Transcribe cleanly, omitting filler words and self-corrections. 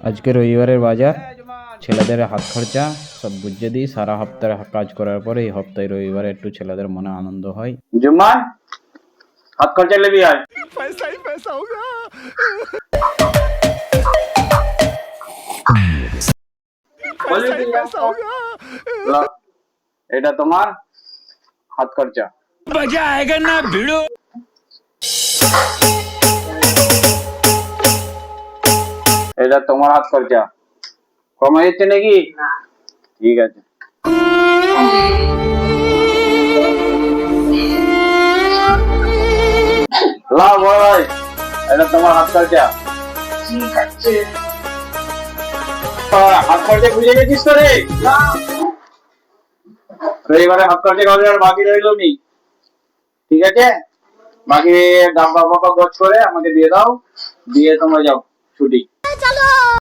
আজকে রবিবারের বাজার, ছেলেদের হাত খরচা সব বুঝিয়ে দিই। সারা হপ্তাহ কাজ করার পরে এই হপ্তাহে রবিবারে একটু ছেলেদের মনে আনন্দ হয়। जुम्मन हाथ खर्चा ले भी आज पैसा ही पैसा होगा। बोले पैसा ही भी पैसा होगा। ला, এটা তোমার হাত খরচা। मजा आएगा ना भिड़ो। এটা তোমার হাত খরচা। কম হয়েছে নাকি? না, ঠিক আছে। লাও ভাই, এটা তোমার হাত খরচা। ঠিক আছে। হাত খরচা বুঝে গেছিস তো রে? না। রবিবারে হাত খরচা খাওয়া আর বাকি রইলো নি, ঠিক আছে? বাকি ডাব্বা বাবা গোছ করে আমাকে দিয়ে দাও, দিয়ে তোমরা যাও ছুটি।